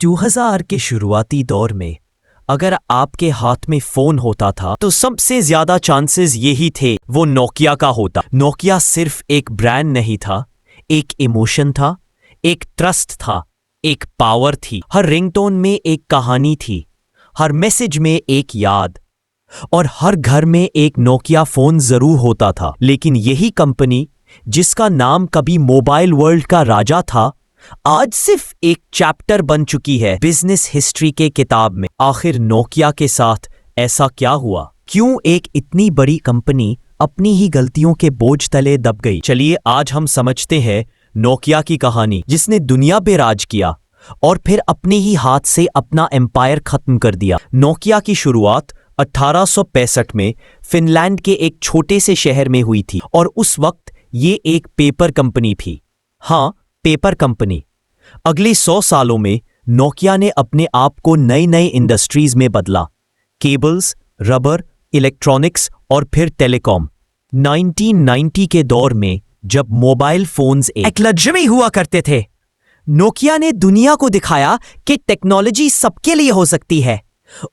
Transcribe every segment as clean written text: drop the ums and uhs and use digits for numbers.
2000 के शुरुआती दौर में अगर आपके हाथ में फोन होता था तो सबसे ज्यादा चांसेस यही थे वो नोकिया का होता। नोकिया सिर्फ एक ब्रांड नहीं था, एक इमोशन था, एक ट्रस्ट था, एक पावर थी। हर रिंगटोन में एक कहानी थी, हर मैसेज में एक याद, और हर घर में एक नोकिया फोन जरूर होता था। लेकिन यही कंपनी जिसका नाम कभी मोबाइल वर्ल्ड का राजा था, आज सिर्फ एक चैप्टर बन चुकी है बिजनेस हिस्ट्री के किताब में। आखिर नोकिया के साथ ऐसा क्या हुआ? क्यों एक इतनी बड़ी कंपनी अपनी ही गलतियों के बोझ तले दब गई? चलिए आज हम समझते हैं नोकिया की कहानी, जिसने दुनिया पे राज किया और फिर अपने ही हाथ से अपना एम्पायर खत्म कर दिया। नोकिया की शुरुआत 1865 में फिनलैंड के एक छोटे से शहर में हुई थी और उस वक्त ये एक पेपर कंपनी थी। हाँ, पेपर कंपनी। अगले 100 सालों में नोकिया ने अपने आप को नई नई इंडस्ट्रीज में बदला। केबल्स, रबर, इलेक्ट्रॉनिक्स और फिर टेलीकॉम। 1990 के दौर में जब मोबाइल फोन्स एक लग्जरी हुआ करते थे, नोकिया ने दुनिया को दिखाया कि टेक्नोलॉजी सबके लिए हो सकती है।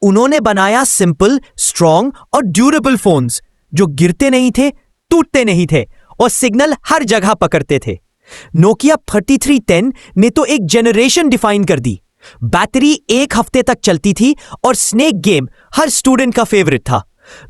उन्होंने बनाया सिंपल, स्ट्रॉन्ग और ड्यूरेबल फोन्स जो गिरते नहीं थे, टूटते नहीं थे और सिग्नल हर जगह पकड़ते थे। नोकिया 3310 ने तो एक जनरेशन डिफाइन कर दी। बैटरी एक हफ्ते तक चलती थी और स्नेक गेम हर स्टूडेंट का फेवरेट था।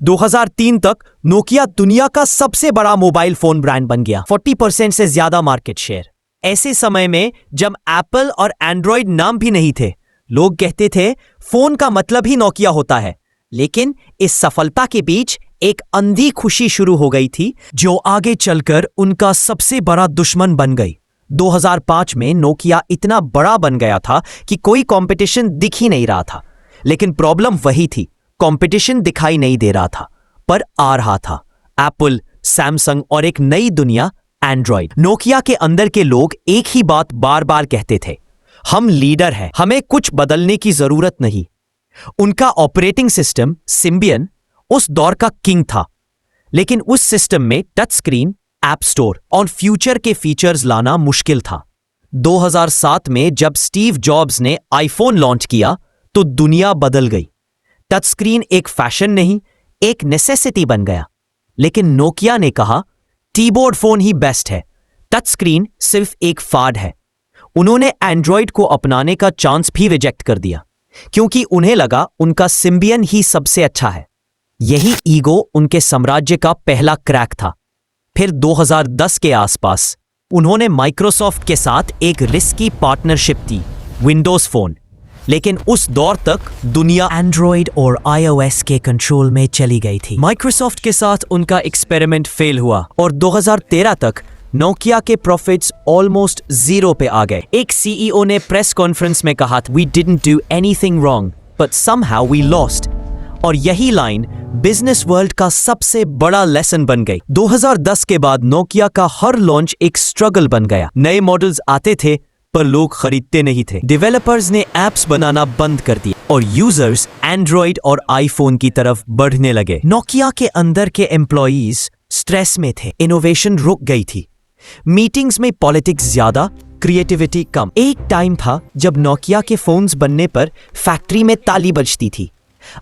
2003 तक नोकिया दुनिया का सबसे बड़ा मोबाइल फोन ब्रांड बन गया, 40% से ज्यादा मार्केट शेयर। ऐसे समय में जब एप्पल और एंड्रॉयड नाम भी नहीं थे, लोग कहते थे फोन का मतलब ही नोकिया होता है। लेकिन इस सफलता के बीच एक अंधी खुशी शुरू हो गई थी जो आगे चलकर उनका सबसे बड़ा दुश्मन बन गई। 2005 में नोकिया इतना बड़ा बन गया था कि कोई कंपटीशन दिख ही नहीं रहा था। लेकिन प्रॉब्लम वही थी, कंपटीशन दिखाई नहीं दे रहा था, पर आ रहा था एप्पल, सैमसंग और एक नई दुनिया एंड्रॉयड। नोकिया के अंदर के लोग एक ही बात बार बार कहते थे, हम लीडर हैं, हमें कुछ बदलने की जरूरत नहीं। उनका ऑपरेटिंग सिस्टम सिम्बियन उस दौर का किंग था, लेकिन उस सिस्टम में टच स्क्रीन, ऐप स्टोर और फ्यूचर के फीचर्स लाना मुश्किल था। 2007 में जब स्टीव जॉब्स ने आईफोन लॉन्च किया तो दुनिया बदल गई। टच स्क्रीन एक फैशन नहीं, एक नेसेसिटी बन गया। लेकिन नोकिया ने कहा कीबोर्ड फोन ही बेस्ट है, टच स्क्रीन सिर्फ एक फाड़ है। उन्होंने एंड्रॉयड को अपनाने का चांस भी रिजेक्ट कर दिया क्योंकि उन्हें लगा उनका सिम्बियन ही सबसे अच्छा है। यही ईगो उनके साम्राज्य का पहला क्रैक था। फिर 2010 के आसपास उन्होंने माइक्रोसॉफ्ट के साथ एक रिस्की पार्टनरशिप की, विंडोज फोन। लेकिन उस दौर तक दुनिया एंड्रॉयड और iOS के कंट्रोल में चली गई थी। माइक्रोसॉफ्ट के साथ उनका एक्सपेरिमेंट फेल हुआ और 2013 तक नोकिया के प्रॉफिट्स ऑलमोस्ट जीरो पे आ गए। एक सीईओ ने प्रेस कॉन्फ्रेंस में कहा, we didn't do anything wrong but somehow we lost. और यही लाइन बिजनेस वर्ल्ड का सबसे बड़ा लेसन बन गई। 2010 के बाद नोकिया का हर लॉन्च एक स्ट्रगल बन गया। नए मॉडल्स आते थे पर लोग खरीदते नहीं थे। डेवलपर्स ने एप्स बनाना बंद कर दिया और यूजर्स एंड्रॉयड और आईफोन की तरफ बढ़ने लगे। नोकिया के अंदर के एम्प्लॉइज स्ट्रेस में थे, इनोवेशन रुक गई थी, मीटिंग्स में पॉलिटिक्स ज्यादा, क्रिएटिविटी कम। एक टाइम था जब नोकिया के फोन्स बनने पर फैक्ट्री में ताली बजती थी।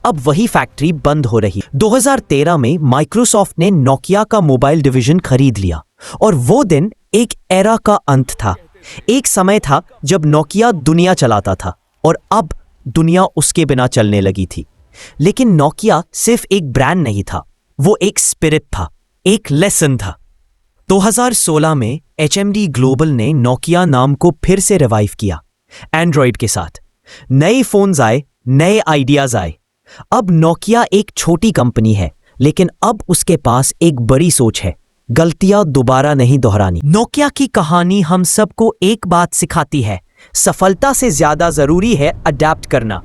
अब वही फैक्ट्री बंद हो रही। 2013 में माइक्रोसॉफ्ट ने नोकिया का मोबाइल डिवीजन खरीद लिया और वो दिन एक एरा का अंत था। एक समय था जब नोकिया दुनिया चलाता था और अब दुनिया उसके बिना चलने लगी थी। लेकिन नोकिया सिर्फ एक ब्रांड नहीं था, वो एक स्पिरिट था, एक लेसन था। 2016 में HMD ग्लोबल ने नोकिया नाम को फिर से रिवाइव किया। एंड्रॉयड के साथ नए फोन्स आए, नए आइडियाज आए। अब नोकिया एक छोटी कंपनी है, लेकिन अब उसके पास एक बड़ी सोच है, गलतियां दोबारा नहीं दोहरानी। नोकिया की कहानी हम सबको एक बात सिखाती है, सफलता से ज्यादा जरूरी है अडेप्ट करना।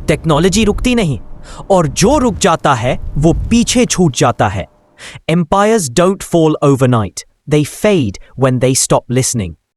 टेक्नोलॉजी रुकती नहीं और जो रुक जाता है वो पीछे छूट जाता है। Empires don't fall overnight, they fade when they stop listening.